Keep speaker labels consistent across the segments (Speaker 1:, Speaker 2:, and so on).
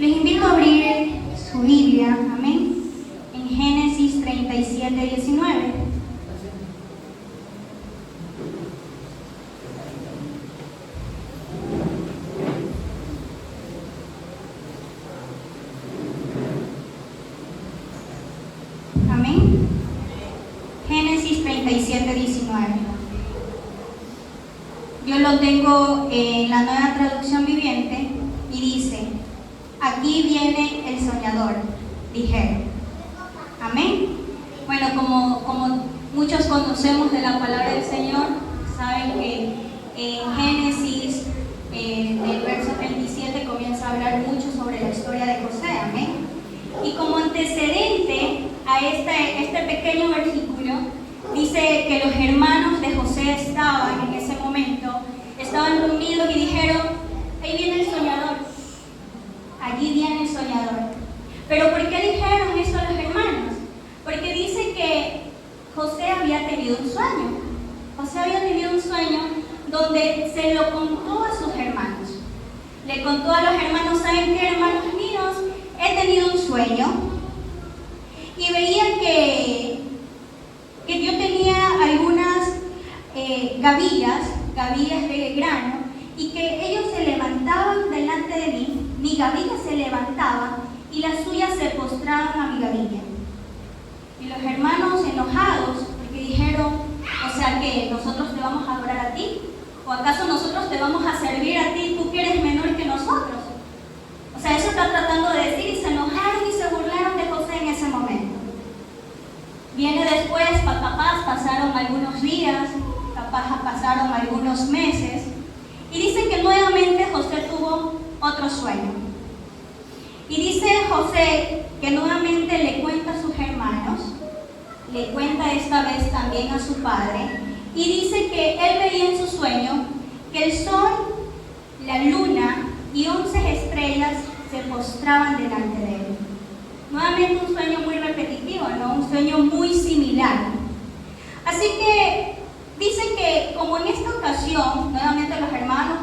Speaker 1: Les invito a abrir su Biblia, amén, en Génesis 37, 19. Amén. Génesis 37, 19. Yo lo tengo en la Nueva Traducción Viviente y dice: aquí viene el soñador, dijeron. Amén. Bueno, como muchos conocemos de la palabra del Señor, saben que en Génesis, del verso 37, comienza a hablar mucho sobre la historia de José. Amén. Y como antecedente a este pequeño versículo, dice que los hermanos de José estaban en ese momento, estaban reunidos y dijeron: ahí viene el soñador, allí viene el soñador. Pero ¿por qué dijeron eso a los hermanos? Porque dice que José había tenido un sueño. José había tenido un sueño donde se lo contó a sus hermanos. Le contó a los hermanos: ¿saben qué, hermanos míos? He tenido un sueño y veía que yo tenía algunas gavillas de grano, y que ellos se levantaban delante de mí, mi gavilla se levantaba y las suyas se postraban a mi gavilla. Y los hermanos enojados, porque dijeron: o sea que nosotros te vamos a adorar a ti, o acaso nosotros te vamos a servir a ti, tú que eres menor que nosotros. O sea, eso está tratando de decir, y se enojaron y se burlaron de José en ese momento. Viene después, capaz pasaron algunos días, capaz pasaron algunos meses, y dice que nuevamente José tuvo otro sueño. Y dice José que nuevamente le cuenta a sus hermanos, le cuenta esta vez también a su padre, y dice que él veía en su sueño que el sol, la luna y 11 estrellas se postraban delante de él. Nuevamente un sueño muy repetitivo, ¿no? Un sueño muy similar. Así que dice que como en esta ocasión, nuevamente los hermanos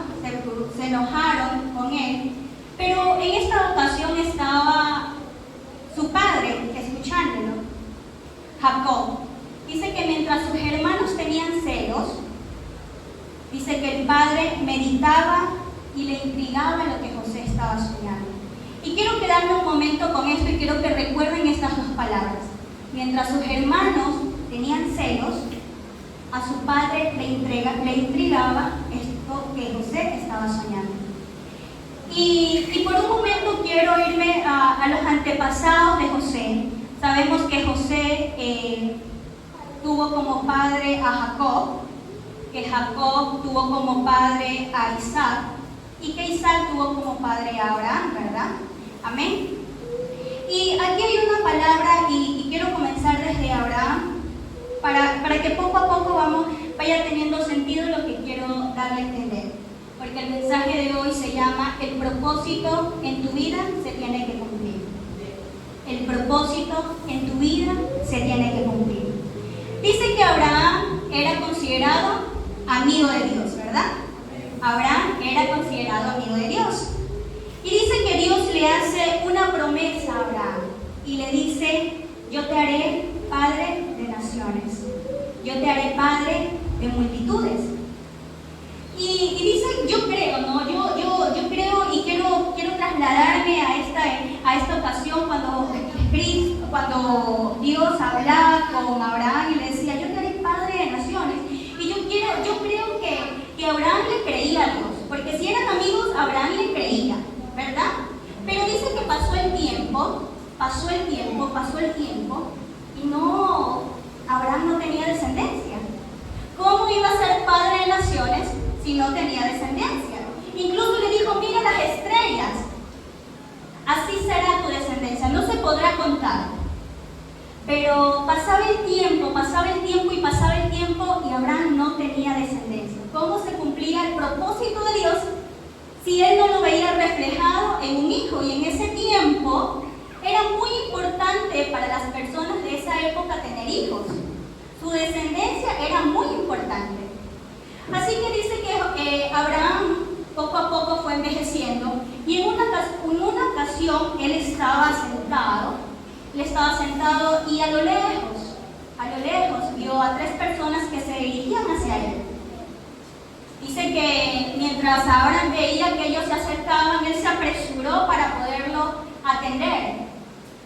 Speaker 1: se enojaron con él, pero en esta ocasión estaba su padre escuchándolo, Jacob. Dice que mientras sus hermanos tenían celos, dice que el padre meditaba y le intrigaba lo que José estaba soñando. Y quiero quedarme un momento con esto y quiero que recuerden estas dos palabras. Mientras sus hermanos tenían celos, a su padre le intrigaba esto que José estaba soñando. Y por un momento quiero irme a los antepasados de José. Sabemos que José tuvo como padre a Jacob, que Jacob tuvo como padre a Isaac, y que Isaac tuvo como padre a Abraham, ¿verdad? Amén. Y aquí hay una palabra, y quiero comenzar desde Abraham, para que poco a poco vaya teniendo sentido lo que quiero darle a entender. Porque el mensaje de hoy se llama: el propósito en tu vida se tiene que cumplir. El propósito en tu vida se tiene que cumplir. Dice que Abraham era considerado amigo de Dios, ¿verdad? Abraham era considerado amigo de Dios. Y dice que Dios le hace una promesa a Abraham y le dice: yo te haré padre de naciones, yo te haré padre de multitudes. Y dice: yo creo, ¿no? Yo creo, y quiero trasladarme a esta ocasión cuando Dios hablaba con Abraham y le decía: yo te haré padre de naciones. Y yo creo que Abraham le creía a Dios, porque si eran amigos, Abraham le creía, ¿verdad? Pero dice que pasó el tiempo, y Abraham no tenía descendencia. ¿Cómo iba a ser padre de naciones si no tenía descendencia? Incluso le dijo: mira las estrellas, así será tu descendencia, no se podrá contar. Pero pasaba el tiempo, y Abraham no tenía descendencia. ¿Cómo se cumplía el propósito de Dios si él no lo veía reflejado en un hijo? Y en ese tiempo era muy importante para las personas de esa época tener hijos. Su descendencia era muy importante. Así que dice que Abraham poco a poco fue envejeciendo, y en una ocasión ocasión él estaba sentado y a lo lejos vio a 3 personas que se dirigían hacia él. Dice que mientras Abraham veía que ellos se acercaban, él se apresuró para poderlo atender.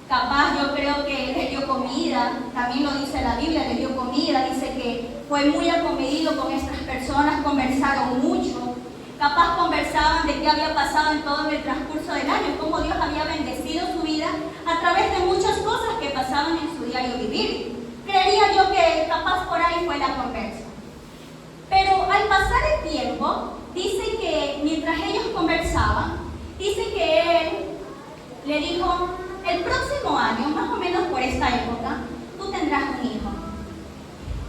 Speaker 1: Capaz yo creo que él le dio comida, también lo dice la Biblia, le dio comida, dice que fue muy acomedido con estas personas, conversaron mucho. Capaz conversaban de qué había pasado en todo el transcurso del año, cómo Dios había bendecido su vida a través de muchas cosas que pasaban en su diario vivir. Creería yo que capaz por ahí fue la conversa. Pero al pasar el tiempo, dice que mientras ellos conversaban, dice que él le dijo, el próximo año, más o menos por esta época, tú tendrás un hijo.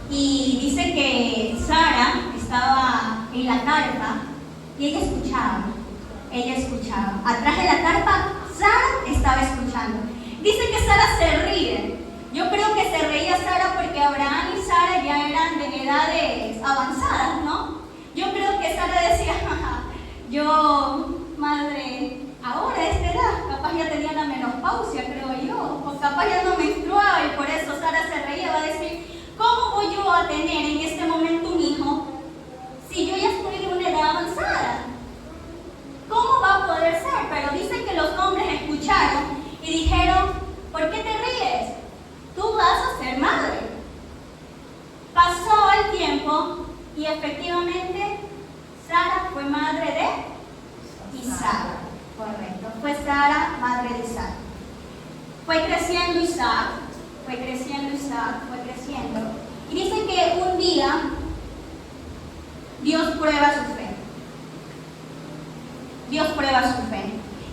Speaker 1: Y dice que Sara estaba en la carpa y ella escuchaba. Atrás de la carpa, Sara estaba escuchando. Dice que Sara se ríe. Yo creo que se reía Sara porque Abraham y Sara ya eran de edades avanzadas, ¿no? Yo creo que Sara decía, yo, madre, ahora a esta edad, capaz ya tenía la menopausia, creo yo, o capaz ya no menstruaba y por eso Sara se reía, va a decir, ¿cómo voy yo a tener en este momento un hijo si yo ya estoy de una edad avanzada? ¿Cómo va a poder ser? Pero dicen que los hombres escucharon y dijeron, ¿por qué te ríes? Tú vas a ser madre. Pasó el tiempo y efectivamente Sara fue madre de Isaac. Correcto, fue Sara madre de Isaac. Fue creciendo Isaac. Y dicen que un día Dios prueba su fe.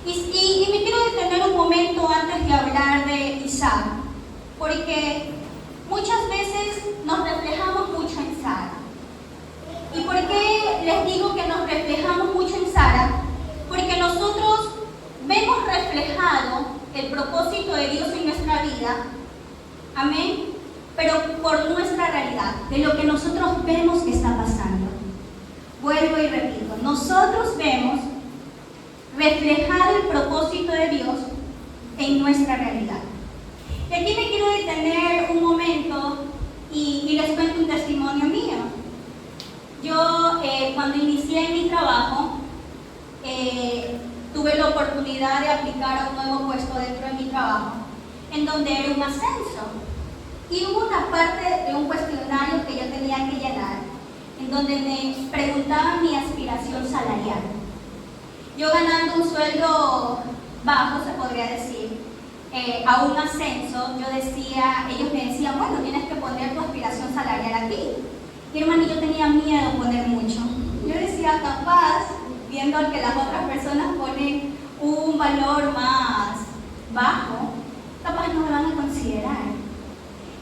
Speaker 1: Y me quiero detener un momento antes de hablar de Isaac, porque muchas veces nos reflejamos mucho en Sara. ¿Y por qué les digo que nos reflejamos mucho en Sara? Porque nosotros vemos reflejado el propósito de Dios en nuestra vida, amén, pero por nuestra realidad, de lo que nosotros vemos que está pasando. Vuelvo y repito, nosotros vemos reflejado el propósito de Dios en nuestra realidad. Y aquí me quiero detener un momento y les cuento un testimonio mío. Yo cuando inicié mi trabajo, tuve la oportunidad de aplicar a un nuevo puesto dentro de mi trabajo, en donde era un ascenso. Y hubo una parte de un cuestionario que yo tenía que llenar, en donde me preguntaban mi aspiración salarial. Yo ganando un sueldo bajo, se podría decir, a un ascenso, ellos me decían, bueno, tienes que poner tu aspiración salarial aquí. Y hermano, yo tenía miedo de poner mucho. Yo decía, capaz, viendo que las otras personas ponen un valor más bajo, capaz no me van a considerar.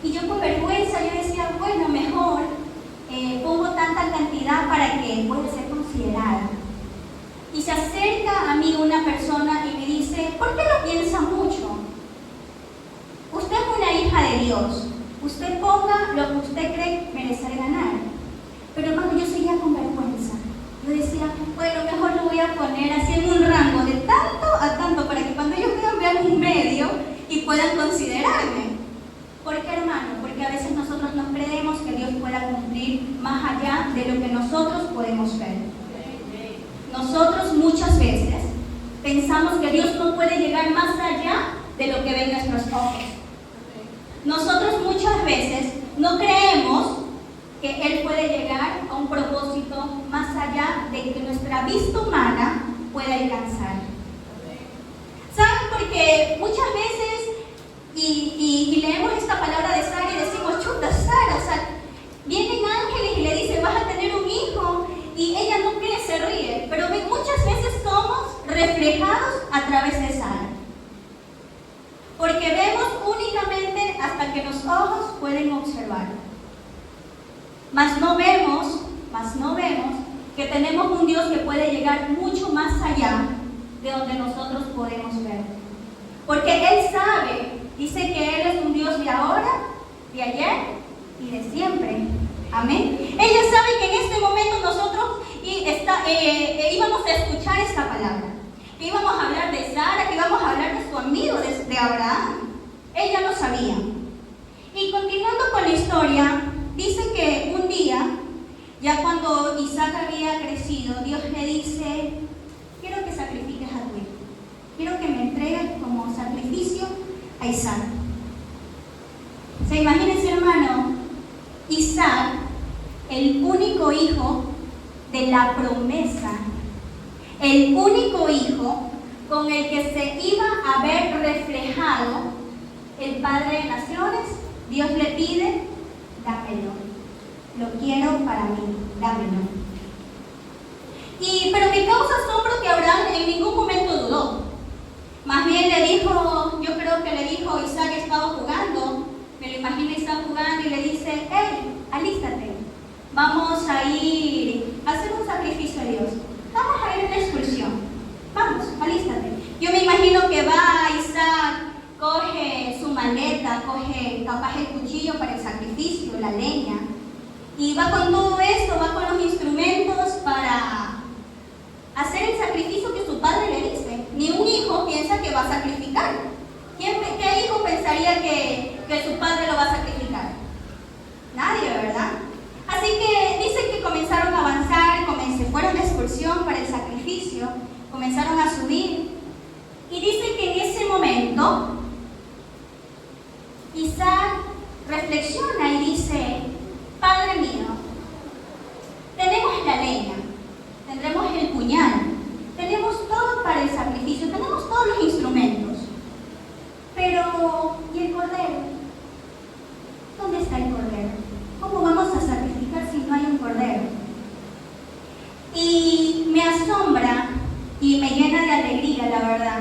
Speaker 1: Y yo con vergüenza, yo decía, bueno, mejor pongo tanta cantidad para que pueda ser considerada. Y se acerca a mí una persona y me dice, ¿por qué lo piensa mucho? Usted es una hija de Dios. Usted ponga lo que usted cree merecer ganar. Pero hermano, yo seguía con vergüenza. Yo decía, bueno, mejor lo voy a poner así en un rango de tanto a tanto para que cuando ellos vean un medio y puedan considerarme. ¿Por qué, hermano? Porque a veces nosotros no creemos que Dios pueda cumplir más allá de lo que nosotros podemos ver. Nosotros muchas veces pensamos que Dios no puede llegar más allá de lo que ven nuestros ojos. Nosotros muchas veces no creemos que Él puede llegar a un propósito más allá de que nuestra vista humana pueda alcanzar. ¿Saben? Porque muchas veces y leemos esta palabra de Sara y decimos, chuta, Sara, o sea, vienen ángeles y le dicen, vas a tener un hijo, y ella no cree, se ríe, pero muchas veces somos reflejados a través de Sara. Porque vemos únicamente hasta que los ojos pueden observar. Mas no vemos que tenemos un Dios que puede llegar mucho más allá de donde nosotros podemos ver. Porque Él sabe, dice que Él es un Dios de ahora, de ayer y de siempre. Amén. Ella sabe que en este momento nosotros íbamos a escuchar esta palabra. Que íbamos a hablar de Sara, que íbamos a hablar de Abraham. Ella lo sabía. Y continuando con la historia, dice que un día, ya cuando Isaac había crecido, Dios le dice: quiero que sacrifiques a tu hijo. Quiero que me entregues como sacrificio a Isaac. Imagínense, hermano, Isaac, el único hijo de la promesa, el único hijo con el que se iba a ver reflejado el Padre de Naciones. Dios le pide: dámelo, lo quiero para mí, dámelo. Pero me causa asombro que Abraham en ningún momento dudó. Más bien le dijo, yo creo que le dijo, Isaac estaba jugando, me lo imagino Isaac jugando y le dice: hey, alístate, vamos a ir a hacer un sacrificio a Dios, vamos a ir a una excursión, vamos, alístate. Yo me imagino que va Isaac, coge su maleta, coge capaz el cuchillo para el sacrificio, la leña, y va con todo esto, va con los instrumentos para hacer el sacrificio que su padre le dice. Ni un hijo piensa que va a sacrificar. ¿Qué hijo pensaría que su padre lo va a sacrificar? Nadie, ¿verdad? Así que dice que comenzaron a avanzar, fueron de excursión para el sacrificio, comenzaron a subir, y dice que en ese momento Isaac reflexiona y dice: Padre mío, tenemos la leña, tendremos el puñal, tenemos todo para el sacrificio, tenemos todos los instrumentos, pero ¿y el cordero? ¿Dónde está el cordero? ¿Cómo vamos a sacrificar si no hay un cordero? Y me asombra y me llena de alegría, la verdad,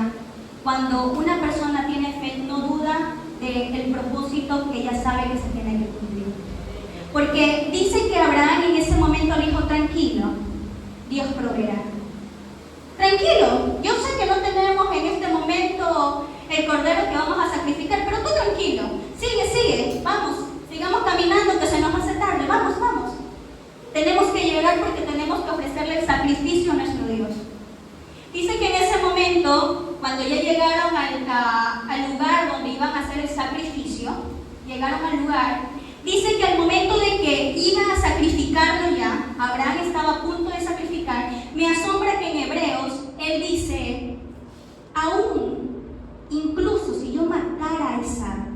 Speaker 1: cuando una persona tiene fe, no duda del propósito que ella sabe que se tiene que cumplir. Porque dice que Abraham en ese momento le dijo: tranquilo, Dios proveerá. Tranquilo, yo sé que no tenemos en este momento el cordero que vamos a sacrificar, pero tú tranquilo, sigue, vamos, sigamos caminando que se nos hace tarde, vamos. Tenemos que llegar porque tenemos que ofrecerle el sacrificio a nuestro Dios. Dice que en ese momento, cuando ya llegaron al lugar donde iban a hacer el sacrificio, llegaron al lugar, dice que al momento de que iban a sacrificarlo ya, Abraham estaba a punto de sacrificar. Me asombra que en Hebreos, él dice: aún, incluso si yo matara a Isaac,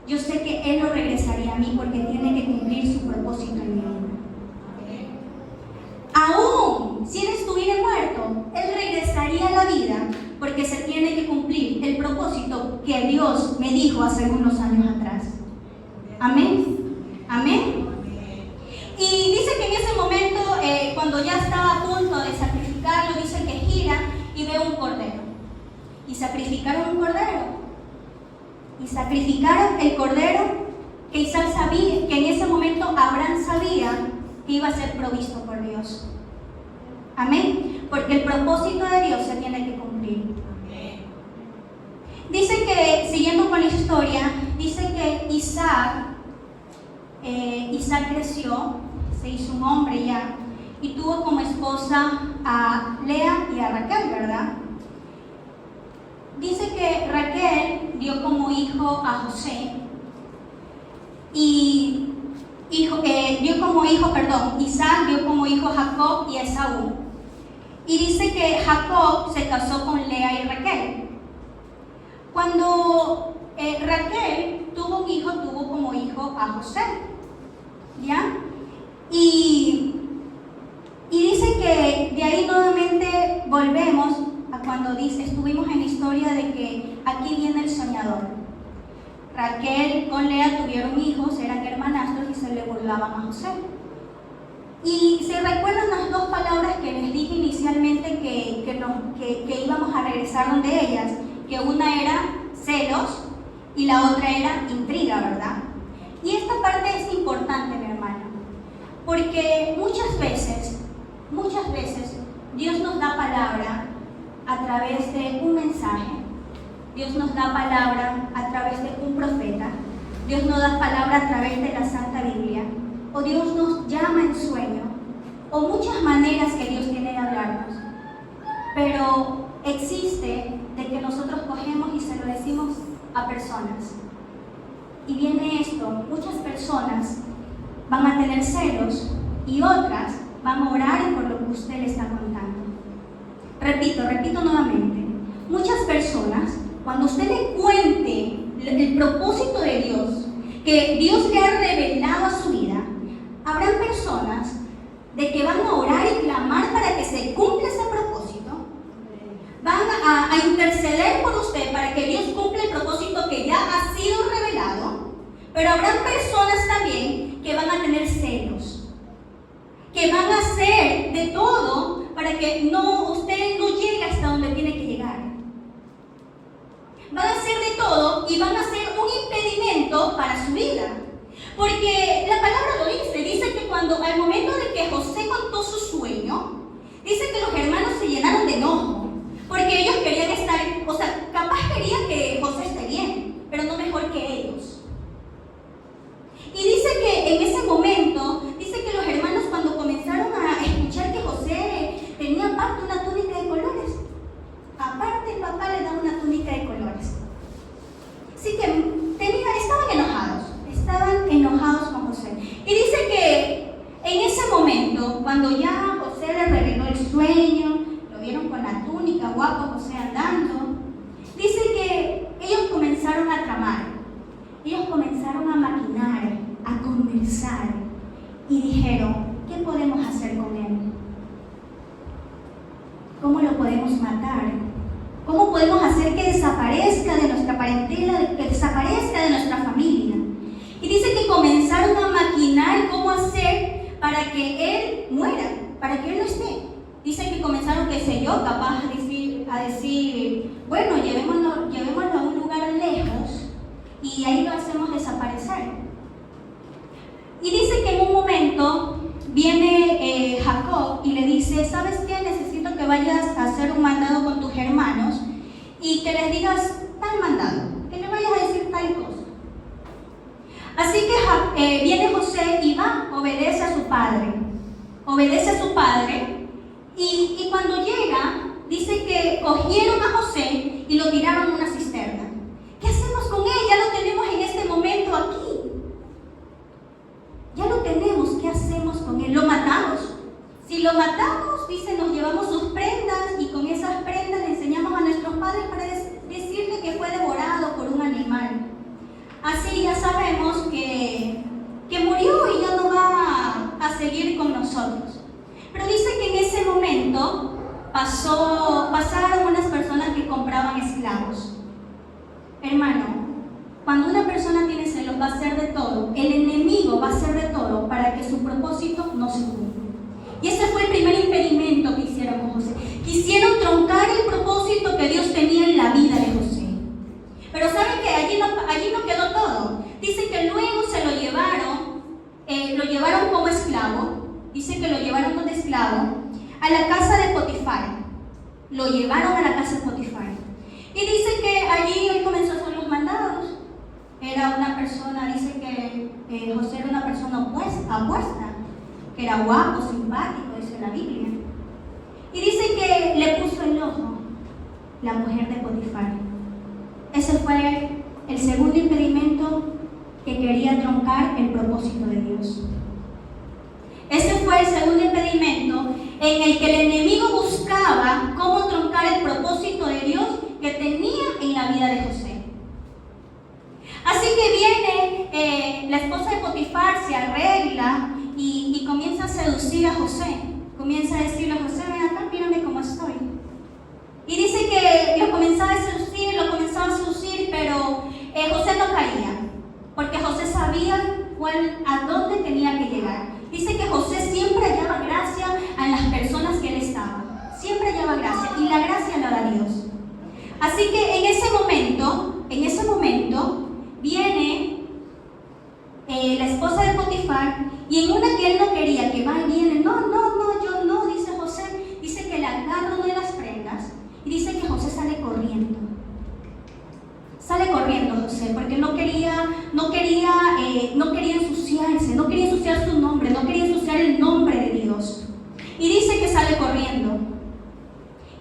Speaker 1: yo sé que él lo regresaría a mí porque tiene que cumplir su propósito en mi vida. Aún si él estuviera muerto, él regresaría a la vida porque se tiene que cumplir el propósito que Dios me dijo hace unos años atrás. Amén. Amén. Y dice que en ese momento, cuando ya estaba a punto de sacrificarlo, dice que gira y ve un cordero. Y sacrificaron un cordero. Y sacrificaron el cordero que Isaac sabía, que en ese momento Abraham sabía que iba a ser provisto por Dios. Amén. Porque el propósito de Dios se tiene que cumplir. Amén. Dice que, siguiendo con la historia, dice que Isaac creció, se hizo un hombre ya, y tuvo como esposa a Lea y a Raquel, ¿verdad? Dice que Raquel dio como hijo a José, y Isaac dio como hijo a Jacob y a Esaú. Y dice que Jacob se casó con Lea y Raquel. Cuando Raquel tuvo un hijo, tuvo como hijo a José, ¿ya? Y dice que de ahí nuevamente volvemos a cuando estuvimos en la historia de que aquí viene el soñador. Raquel con Lea tuvieron hijos, eran hermanastros y se le burlaban a José. Y se recuerdan las dos palabras que les dije inicialmente que íbamos a regresar donde ellas, que una era celos y la otra era intriga, ¿verdad? Y esta parte es importante, mi hermano, porque muchas veces Dios nos da palabra a través de un mensaje, Dios nos da palabra a través de un profeta, Dios nos da palabra a través de la Santa Biblia, o Dios nos llama en sueño, o muchas maneras que Dios tiene de hablarnos. Pero existe de que nosotros cogemos y se lo decimos a personas. Y viene esto, muchas personas van a tener celos y otras van a orar por lo que usted le está contando. Repito nuevamente, muchas personas, cuando usted le cuente el propósito de Dios, que Dios le ha revelado a su vida, habrán personas de que van a orar y clamar para que se cumpla ese propósito, van a interceder por usted para que Dios cumpla el propósito que ya ha sido revelado, pero habrán personas también que van a tener celos, que van a hacer de todo para que usted no llegue hasta donde tiene que llegar. Van a hacer de todo y van a ser un impedimento para su vida. Porque la palabra lo dice que cuando al momento de que José contó su sueño, dice que los hermanos se llenaron de enojo, porque ellos querían estar, capaz querían que José esté bien, pero no mejor que ellos. Y dice que en ese momento, dice que los hermanos cuando comenzaron a escuchar que José tenía aparte una túnica de colores, aparte el papá le daba una túnica de colores. Así que estaban enojados con José. Y dice que en ese momento, cuando ya José le reveló el sueño, lo vieron con la túnica, guapo José andando, dice que ellos comenzaron a tramar, ellos comenzaron a maquinar, a conversar y dijeron, ¿qué podemos hacer con él? ¿Cómo lo podemos matar? ¿Cómo podemos hacer que desaparezca de nuestra parentela, que desaparezca de nuestra familia? Y dice que comenzaron a maquinar cómo hacer para que él muera, para que él no esté. Dice que comenzaron, qué sé yo, capaz a decir, bueno, llevémoslo a un lugar lejos y ahí lo hacemos desaparecer. Y dice que en un momento viene Jacob y le dice, ¿sabes qué? Necesito que vayas a hacer un mandado con tus hermanos y que les digas tal mandado, que le vayas a decir tal cosa. Así que viene José y va, obedece a su padre y cuando llega, dice que cogieron a José y lo tiraron en una cisterna. ¿Qué hacemos con él? Ya lo tenemos en este momento aquí. Ya lo tenemos, ¿qué hacemos con él? ¿Lo matamos? Si lo matamos, dice, nos llevamos sus prendas y con esas prendas le enseñamos a nuestros padres para decirle que fue devorado por un animal. Así ya sabemos que murió y ya no va a seguir con nosotros. Pero dice que en ese momento pasaron unas personas que compraban esclavos. Hermano, cuando una persona tiene celos va a hacer de todo, el enemigo va a hacer de todo para que su propósito no se cumpla. Y ese fue el primer impedimento que hicieron con José. Quisieron truncar el propósito que Dios tenía en la vida de José. Pero ¿saben que allí no quedó todo? Dice que luego se lo llevaron como esclavo. Dice que lo llevaron como esclavo a la casa de Potifar. Lo llevaron a la casa de Potifar. Y dice que allí él comenzó a hacer los mandados. Era una persona, dice que José era una persona apuesta, que era guapo, simpático, dice la Biblia. Y dice que le puso el ojo la mujer de Potifar. Ese fue el segundo impedimento que quería truncar el propósito de Dios. Ese fue el segundo impedimento en el que el enemigo buscaba cómo truncar el propósito de Dios que tenía en la vida de José. Así que viene la esposa de Potifar, se arregla y comienza a seducir a José. Comienza a decirle a José, ven acá, mírame cómo estoy. Y dice que lo comenzaba a seducir, pero José no caía, porque José sabía a dónde tenía que llegar. Dice que José siempre hallaba gracia a las personas que él estaba. Siempre hallaba gracia, y la gracia la da Dios. Así que en ese momento viene la esposa de Potifar, y en una que él no quería, que va y viene, yo no, dice José, dice que le agarra una de las prendas, y dice que José sale corriendo. Sale corriendo José, porque no quería ensuciarse, no quería ensuciar su nombre, no quería ensuciar el nombre de Dios. Y dice que sale corriendo.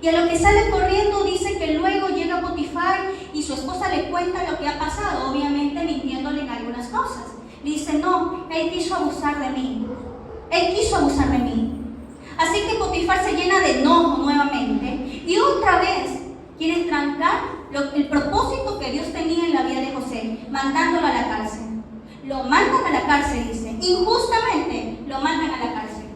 Speaker 1: Y a lo que sale corriendo dice que luego llega Potifar y su esposa le cuenta lo que ha pasado, obviamente mintiéndole en algunas cosas. Le dice, no, él quiso abusar de mí. Él quiso abusar de mí. Así que Potifar se llena de enojo nuevamente y otra vez quiere trancar el propósito que Dios tenía en la vida de José, mandándolo a la cárcel. Lo mandan a la cárcel, dice. Injustamente lo mandan a la cárcel.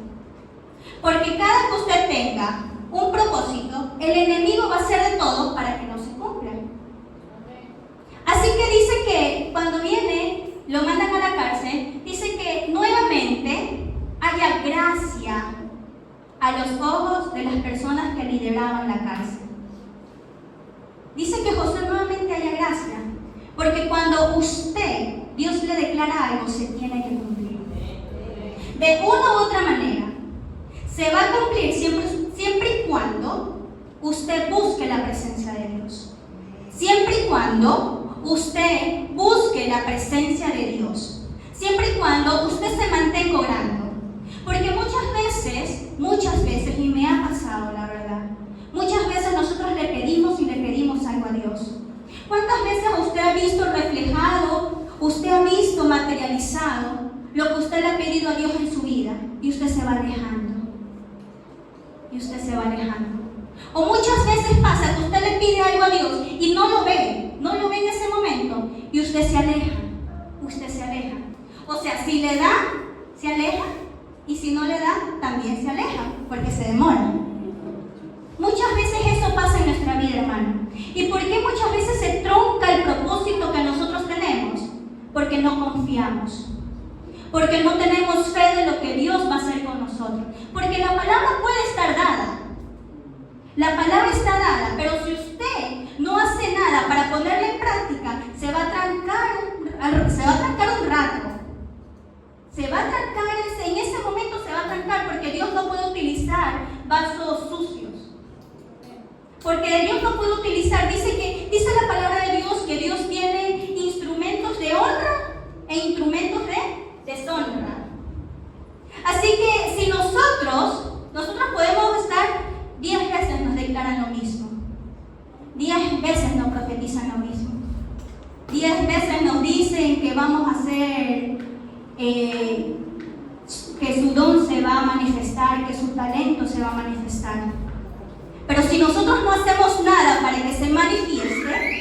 Speaker 1: Porque cada que usted tenga un propósito, el enemigo va a hacer de todo para que no se cumpla. Así que dice que cuando viene, lo mandan a la cárcel, dice que nuevamente haya gracia a los ojos de las personas que lideraban la cárcel. Dice que José nuevamente haya gracia, porque cuando Dios le declara algo, se tiene que cumplir. De una u otra manera, se va a cumplir siempre y cuando usted busque la presencia de Dios. Siempre y cuando usted busque la presencia de Dios. Siempre y cuando usted se mantenga orando. Porque muchas veces, y me ha pasado la verdad, muchas veces nosotros le pedimos algo a Dios. ¿Cuántas veces usted ha visto reflejado, usted ha visto materializado lo que usted le ha pedido a Dios en su vida y usted se va alejando? O muchas veces pasa que usted le pide algo a Dios y no lo ve en ese momento y usted se aleja. O sea, si le da, se aleja, y si no le da, también se aleja, porque se demora. Muchas veces eso pasa en nuestra vida, hermano. ¿Y por qué muchas veces se tronca el propósito que nosotros tenemos? Porque no confiamos. Porque no tenemos fe de lo que Dios va a hacer con nosotros. Porque la palabra puede estar dada. La palabra está dada, pero si usted no hace nada para ponerla en práctica, se va a trancar un rato. En ese momento se va a trancar, porque Dios no puede utilizar vasos sucios. Porque Dios no puede utilizar, dice la palabra de Dios que Dios tiene instrumentos de honra e instrumentos de deshonra. Así que si nosotros podemos estar 10 veces nos declaran lo mismo, 10 veces nos profetizan lo mismo, 10 veces nos dicen que vamos a hacer, que su don se va a manifestar, que su talento se va a manifestar. Pero si nosotros no hacemos nada para que se manifieste,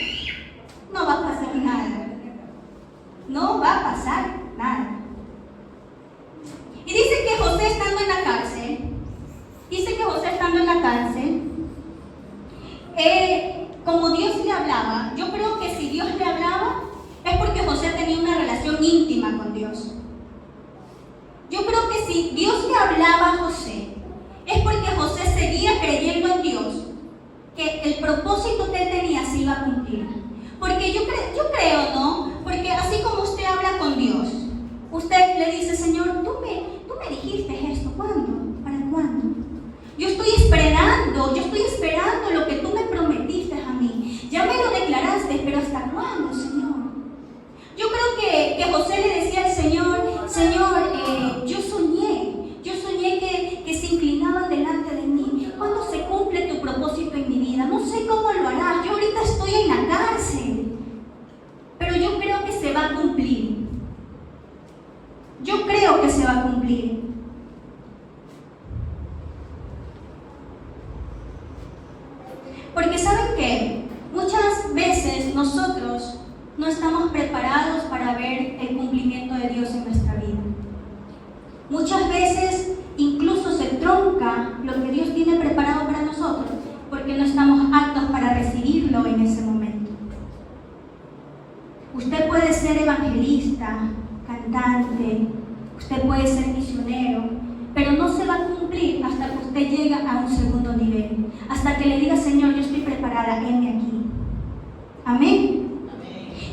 Speaker 1: no va a pasar nada. No va a pasar nada. Y dice que José estando en la cárcel, como Dios le hablaba, yo creo que si Dios le hablaba, es porque José tenía una relación íntima con Dios. Yo creo que si Dios le hablaba a José, es porque José seguía creyendo en Dios, que el propósito que él tenía se iba a cumplir. Porque yo creo, ¿no? Porque así como usted habla con Dios, usted le dice, Señor, tú me dijiste esto, ¿cuándo? ¿Para cuándo? Yo estoy esperando lo que tú me prometiste a mí. Ya me lo declaraste, pero ¿hasta cuándo, Señor? Yo creo que José le decía al Señor, yo soñé que se inclinaban delante de mí. ¿Cuándo se cumple tu propósito en mi vida? No sé cómo lo harás. Yo ahorita estoy en la cárcel, pero yo creo que se va a cumplir. Yo creo que se va a cumplir. Porque ¿saben qué? Muchas veces nosotros no estamos preparados para ver el cumplimiento de Dios en nuestra vida. Muchas veces incluso se tronca lo que Dios tiene preparado para nosotros porque no estamos aptos para recibirlo en ese momento. Usted puede ser evangelista, cantante, usted puede ser misionero, pero no se va a cumplir hasta que usted llegue a un segundo nivel, hasta que le diga, Señor, yo estoy preparada, heme aquí. Amén.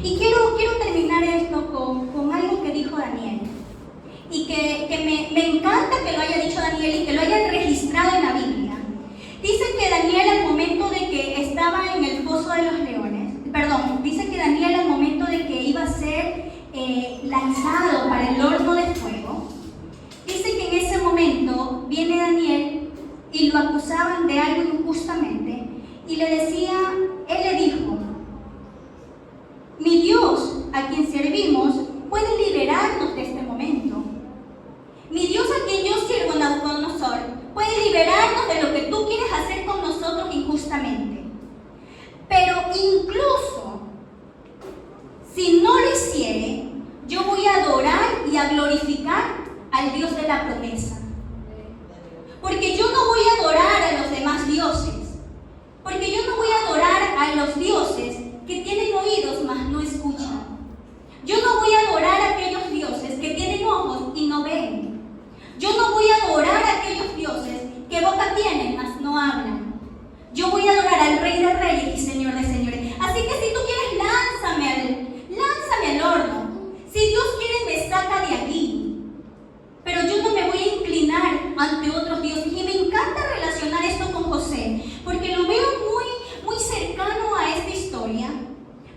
Speaker 1: Y quiero terminar esto con algo que dijo Daniel. Y que me encanta que lo haya dicho Daniel y que lo hayan registrado en la Biblia. Dice que Daniel al momento de que estaba en el foso de los leones, dice que Daniel al momento de que iba a ser lanzado para el horno de fuego, dice que en ese momento viene Daniel y lo acusaban de algo injustamente y le decía, él le dijo, incluso si no lo hiciere, yo voy a adorar y a glorificar al Dios de la promesa. Porque yo no voy a adorar a los demás dioses. Porque yo no voy a adorar a los dioses que tienen oídos mas no escuchan. Yo no voy a adorar a aquellos dioses que tienen ojos y no ven. Yo no voy a adorar a aquellos dioses que boca tienen mas no hablan. Yo voy a adorar al Rey de Reyes y Señor de Señores. Así que si tú quieres, lánzame al horno. Si Dios quiere, me saca de aquí. Pero yo no me voy a inclinar ante otros dioses. Y me encanta relacionar esto con José, porque lo veo muy cercano a esta historia.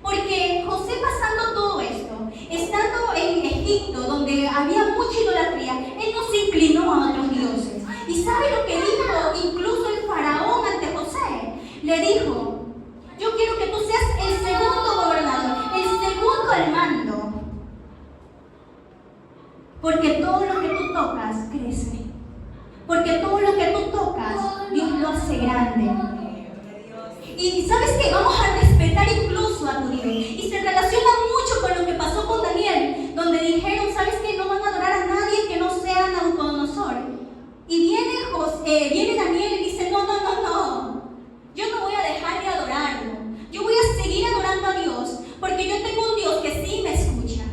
Speaker 1: Porque José, pasando todo esto, estando en Egipto, donde había mucha idolatría, él no se inclinó a otros dioses. ¿Y sabe lo que dijo incluso el faraón ante José? Le dijo: yo quiero que tú seas el segundo gobernador, el segundo al mando. Porque todo lo que tú tocas crece. Porque todo lo que tú tocas, Dios lo hace grande. Y ¿sabes qué? Vamos a respetar incluso a tu Dios. Y se relaciona mucho con lo que pasó con Daniel, donde dijeron: ¿sabes qué? No van a adorar a nadie que no sea Nabucodonosor. Y viene Daniel y dice: no. Yo no voy a dejar de adorarlo. Yo voy a seguir adorando a Dios, porque yo tengo un Dios que sí me escucha.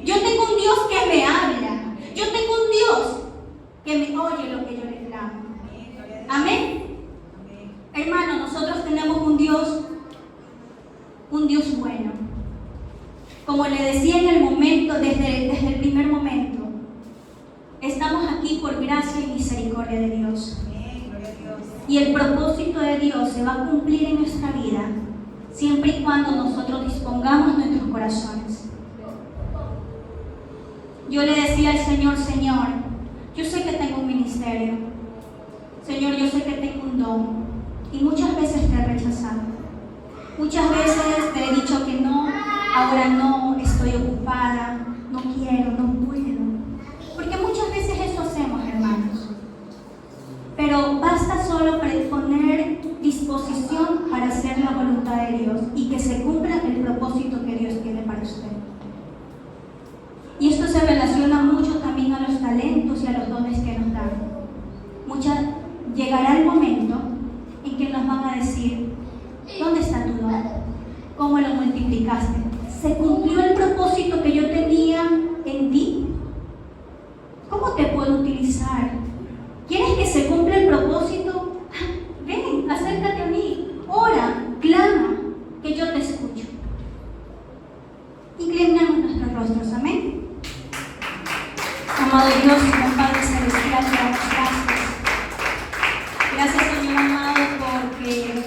Speaker 1: Yo tengo un Dios que me habla. Yo tengo un Dios que me oye lo que yo le clamo. Amén. Hermano, nosotros tenemos un Dios bueno. Como le decía en el momento, desde el primer momento, estamos aquí por gracia y misericordia de Dios. Y el propósito de Dios se va a cumplir en nuestra vida siempre y cuando nosotros dispongamos nuestros corazones. Yo le decía al Señor: Señor, yo sé que tengo un ministerio. Señor, yo sé que tengo un don. Y muchas veces te he rechazado. Muchas veces te he dicho que no, ahora no, estoy ocupada, no quiero, no puedo. Porque muchas veces eso hacemos, hermanos. Pero basta solo poner disposición para hacer la voluntad de Dios y que se cumpla el propósito que Dios tiene para usted. Y esto se relaciona mucho también a los talentos y a los dones que nos dan. Llegará el momento en que nos van a decir: ¿dónde está tu don? ¿Cómo lo multiplicaste? ¿Se cumplió el propósito que yo tenía en ti? ¿Cómo te puedo utilizar? ¿Quieres que se cumpla el propósito? Ven, acércate a mí, ora, clama, que yo te escucho. Inclinamos nuestros rostros, amén. Amado Dios, Padre Celestial, te damos gracias. Gracias, Señor amado, porque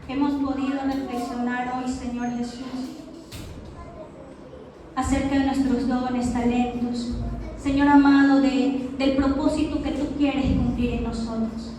Speaker 1: hemos podido reflexionar hoy, Señor Jesús, acerca de nuestros dones, talentos, Señor amado, del propósito que tú quieres cumplir en nosotros.